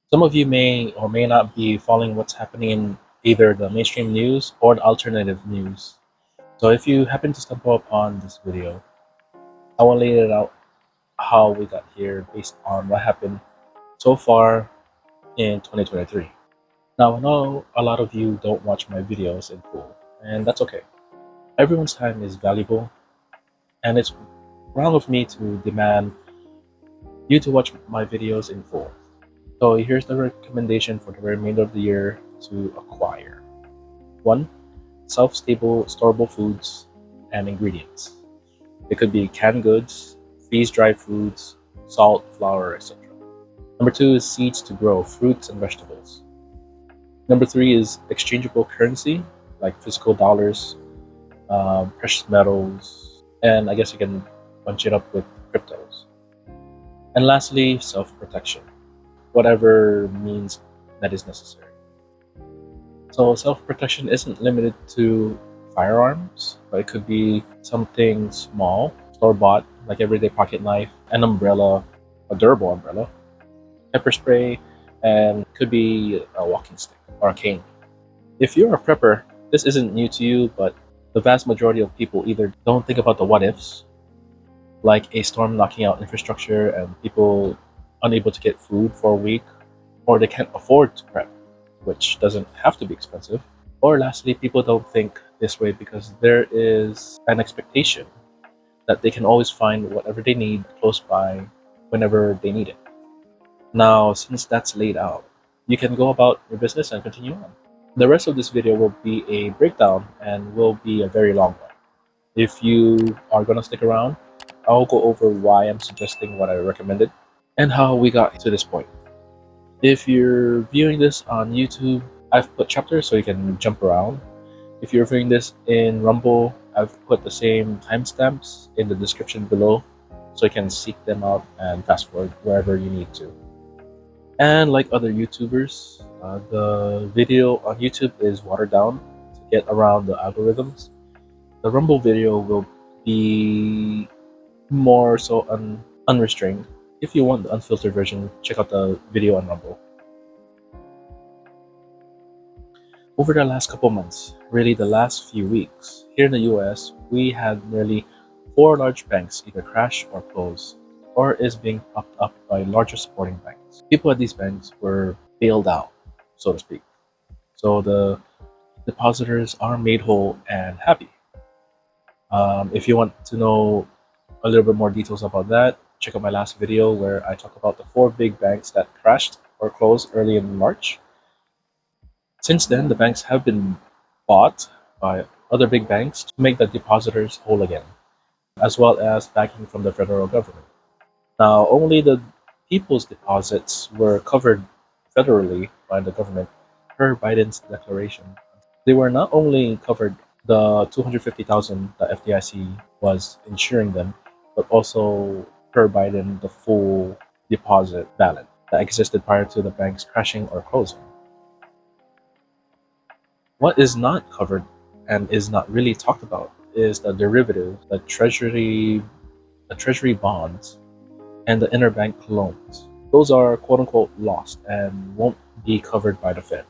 Some of you may or may not be following what's happening in either the mainstream news or the alternative news. So if you happen to stumble upon this video, I will lay it out how we got here based on what happened so far in 2023. Now, I know a lot of you don't watch my videos in full, and that's okay. Everyone's time is valuable, and it's wrong of me to demand you to watch my videos in full. So here's the recommendation for the remainder of the year to acquire. 1. Self-stable, storable foods and ingredients. It could be canned goods, freeze-dried foods, salt, flour, etc. Number 2 is seeds to grow fruits and vegetables. Number 3 is exchangeable currency, like physical dollars, precious metals, and I guess you can bunch it up with cryptos. And lastly, self-protection, whatever means that is necessary. So self-protection isn't limited to firearms, but it could be something small, store-bought, like everyday pocket knife, an umbrella, a durable umbrella, pepper spray, and could be a walking stick or a cane. If you're a prepper, this isn't new to you, but the vast majority of people either don't think about the what-ifs, like a storm knocking out infrastructure and people unable to get food for a week, or they can't afford to prep, which doesn't have to be expensive. Or lastly, people don't think this way because there is an expectation that they can always find whatever they need close by whenever they need it. Now, since that's laid out, you can go about your business and continue on. The rest of this video will be a breakdown and will be a very long one. If you are going to stick around, I'll go over why I'm suggesting what I recommended and how we got to this point. If you're viewing this on YouTube, I've put chapters so you can jump around. If you're viewing this in Rumble, I've put the same timestamps in the description below so you can seek them out and fast forward wherever you need to. And like other YouTubers, the video on YouTube is watered down to get around the algorithms. The Rumble video will be more so unrestrained. If you want the unfiltered version, check out the video on Rumble. Over the last couple months, really the last few weeks, here in the US, we had nearly 4 large banks either crash or close, or is being propped up by larger supporting banks. People at these banks were bailed out, so to speak. So the depositors are made whole and happy. If you want to know a little bit more details about that, check out my last video where I talk about the 4 big banks that crashed or closed early in March. Since then, the banks have been bought by other big banks to make the depositors whole again, as well as backing from the federal government. Now, only the people's deposits were covered federally by the government per Biden's declaration. They were not only covered the $250,000 that FDIC was insuring them, but also per Biden the full deposit balance that existed prior to the banks crashing or closing. What is not covered and is not really talked about is the derivatives, the treasury bonds, and the interbank loans. Those are quote-unquote lost and won't be covered by the Fed.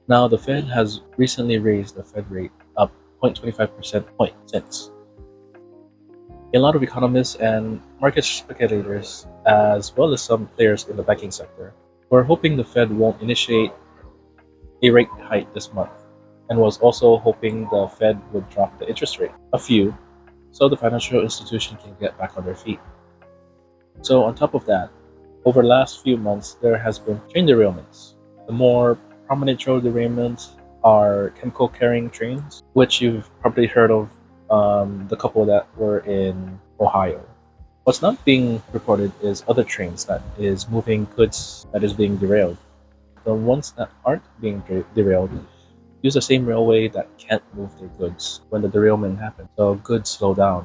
Now, the Fed has recently raised the Fed rate up 0.25% point since. A lot of economists and market speculators, as well as some players in the banking sector, were hoping the Fed won't initiate a rate hike this month, and was also hoping the Fed would drop the interest rate a few so the financial institution can get back on their feet. So on top of that, over the last few months, there has been train derailments. The more prominent train derailments are chemical carrying trains, which you've probably heard of, the couple that were in Ohio. What's not being reported is other trains that is moving goods that is being derailed. The ones that aren't being derailed use the same railway that can't move their goods when the derailment happens, so goods slow down.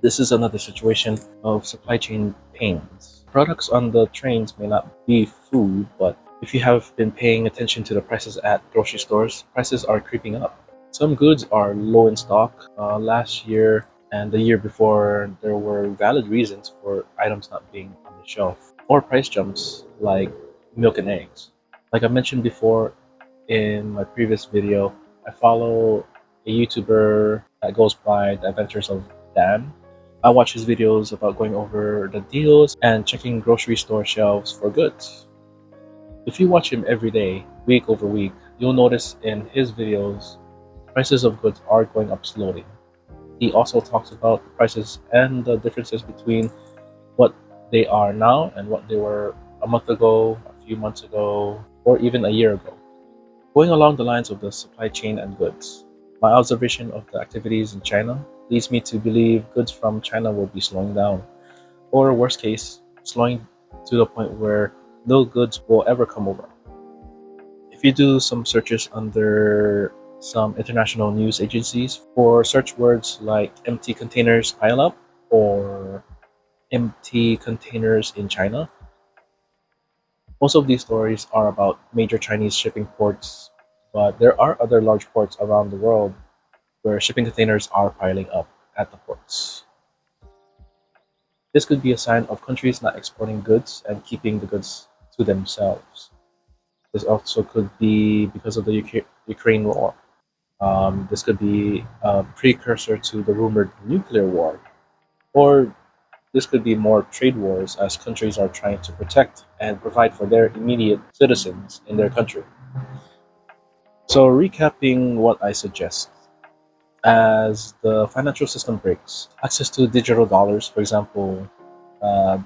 This is another situation of supply chain pains. Products on the trains may not be food, but if you have been paying attention to the prices at grocery stores, prices are creeping up. Some goods are low in stock. Last year and the year before, there were valid reasons for items not being on the shelf. or price jumps like milk and eggs. Like I mentioned before in my previous video, I follow a YouTuber that goes by the Adventures of Dan. I watch his videos about going over the deals and checking grocery store shelves for goods. If you watch him every day, week over week, you'll notice in his videos prices of goods are going up slowly. He also talks about the prices and the differences between what they are now and what they were a month ago, a few months ago, or even a year ago. Going along the lines of the supply chain and goods, my observation of the activities in China leads me to believe goods from China will be slowing down, or worst case, slowing to the point where no goods will ever come over. If you do some searches under some international news agencies for search words like empty containers pile up or empty containers in China, most of these stories are about major Chinese shipping ports, but there are other large ports around the world where shipping containers are piling up at the ports. This could be a sign of countries not exporting goods and keeping the goods to themselves. This also could be because of the Ukraine war. This could be a precursor to the rumored nuclear war, or this could be more trade wars as countries are trying to protect and provide for their immediate citizens in their country. So, recapping what I suggest, as the financial system breaks, access to digital dollars, for example,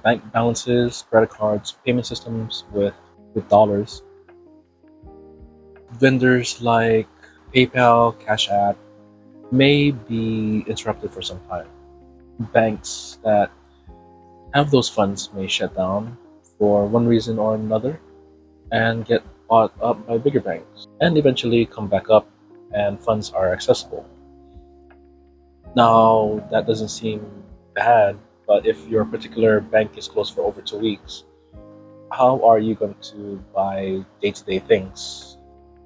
bank balances, credit cards, payment systems with dollars, vendors like PayPal, Cash App may be interrupted for some time. Banks that have those funds may shut down for one reason or another and get bought up by bigger banks and eventually come back up and funds are accessible. Now, that doesn't seem bad, but if your particular bank is closed for over 2 weeks, how are you going to buy day-to-day things?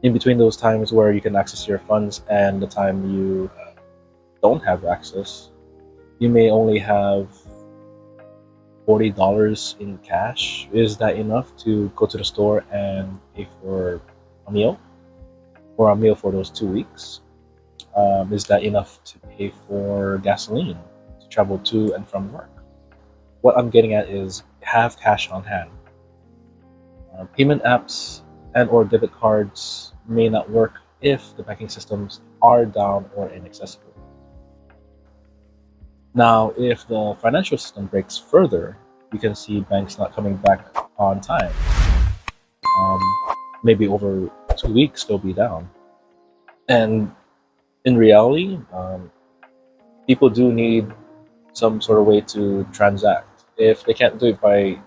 In between those times where you can access your funds and the time you don't have access, you may only have $40 in cash. Is that enough to go to the store and pay for a meal? For a meal for those 2 weeks? Is that enough to pay for gasoline to travel to and from work? What I'm getting at is have cash on hand. Payment apps and or debit cards may not work if the banking systems are down or inaccessible. Now, if the financial system breaks further, you can see banks not coming back on time. Um, Maybe over 2 weeks they'll be down. And in reality, people do need some sort of way to transact. If they can't do it by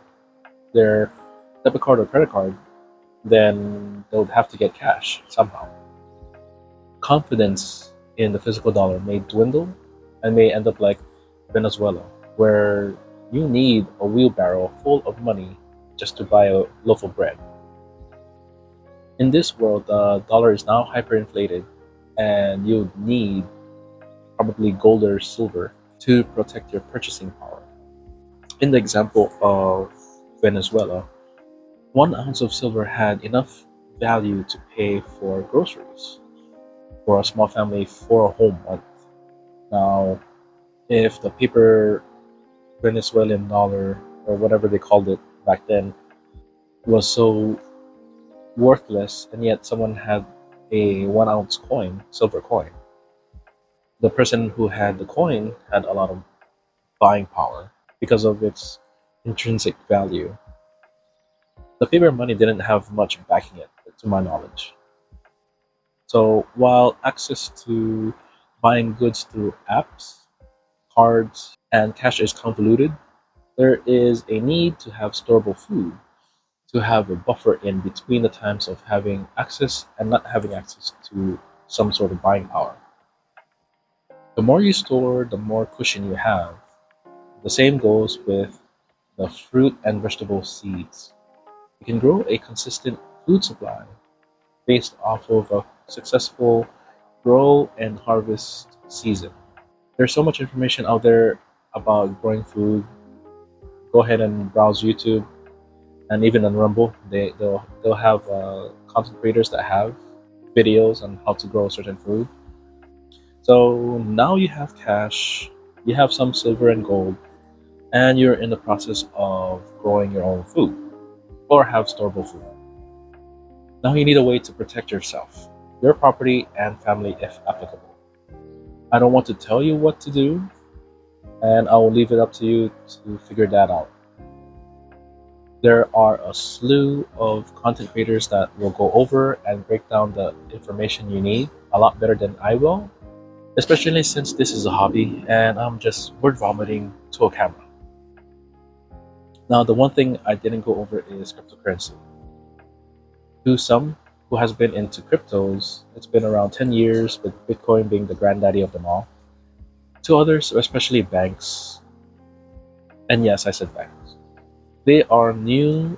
their debit card or credit card, then they'll have to get cash somehow. Confidence in the physical dollar may dwindle and may end up like Venezuela, where you need a wheelbarrow full of money just to buy a loaf of bread. In this world, the dollar is now hyperinflated, and you need probably gold or silver to protect your purchasing power. In the example of Venezuela, 1 ounce of silver had enough value to pay for groceries for a small family for a whole month. Now, if the paper Venezuelan dollar, or whatever they called it back then, was so worthless, and yet someone had a 1 ounce coin, silver coin, the person who had the coin had a lot of buying power because of its intrinsic value. The paper money didn't have much backing it, to my knowledge. So while access to buying goods through apps, cards, and cash is convoluted, there is a need to have storable food, to have a buffer in between the times of having access and not having access to some sort of buying power. The more you store, the more cushion you have. The same goes with the fruit and vegetable seeds. You can grow a consistent food supply based off of a successful grow and harvest season. There's so much information out there about growing food. Go ahead and browse YouTube. and even on Rumble, they'll have content creators that have videos on how to grow a certain food. So now you have cash, you have some silver and gold, and you're in the process of growing your own food or have storeable food. Now you need a way to protect yourself, your property, and family if applicable. I don't want to tell you what to do, and I will leave it up to you to figure that out. There are a slew of content creators that will go over and break down the information you need a lot better than I will, especially since this is a hobby and I'm just word vomiting to a camera. Now, the one thing I didn't go over is cryptocurrency. To some who has been into cryptos, it's been around 10 years, with Bitcoin being the granddaddy of them all. To others, especially banks, and yes, I said banks, they are new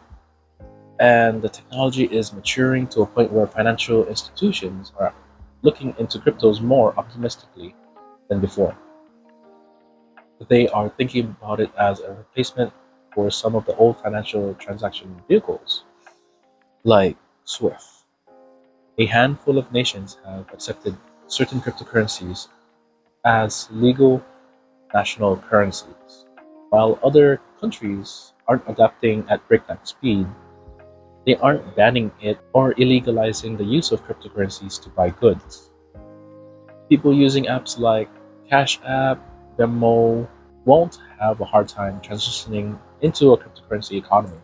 and the technology is maturing to a point where financial institutions are looking into cryptos more optimistically than before. They are thinking about it as a replacement for some of the old financial transaction vehicles, like SWIFT. A handful of nations have accepted certain cryptocurrencies as legal national currencies, while other countries aren't adapting at breakneck speed. They aren't banning it or illegalizing the use of cryptocurrencies to buy goods. People using apps like Cash App, Venmo won't have a hard time transitioning into a cryptocurrency economy.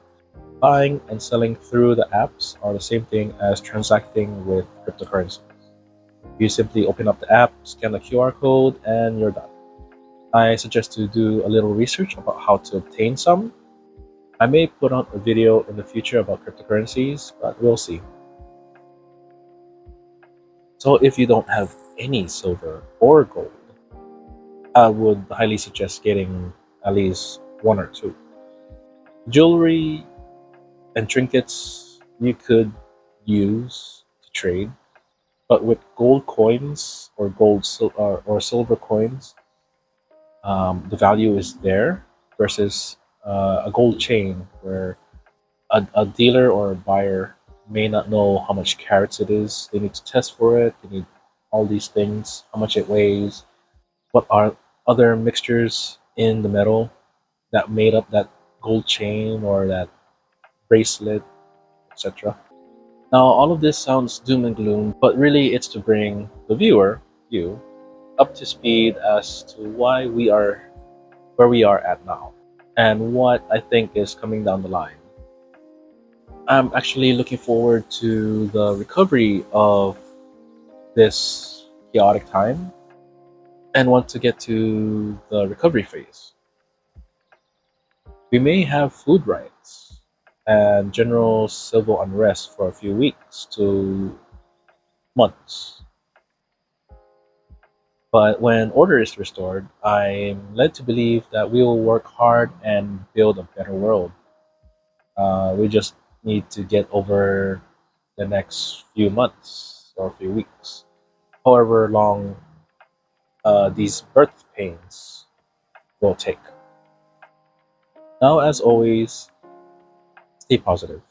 Buying and selling through the apps are the same thing as transacting with cryptocurrencies. You simply open up the app, scan the QR code, and you're done. I suggest to do a little research about how to obtain some. I may put out a video in the future about cryptocurrencies, but we'll see. So if you don't have any silver or gold, I would highly suggest getting at least one or two. Jewelry and trinkets you could use to trade, but with gold coins or or silver coins, the value is there versus a gold chain where a dealer or a buyer may not know how much carats it is. They need to test for it. They need all these things, how much it weighs, what are other mixtures in the metal that made up that gold chain or that bracelet, etc. Now, all of this sounds doom and gloom, but really it's to bring the viewer, you, up to speed as to why we are where we are at now and what I think is coming down the line. I'm actually looking forward to the recovery of this chaotic time and want to get to the recovery phase. We may have food riots and general civil unrest for a few weeks to months. But when order is restored, I'm led to believe that we will work hard and build a better world. We just need to get over the next few months or few weeks, however long these birth pains will take. Now, as always, stay positive.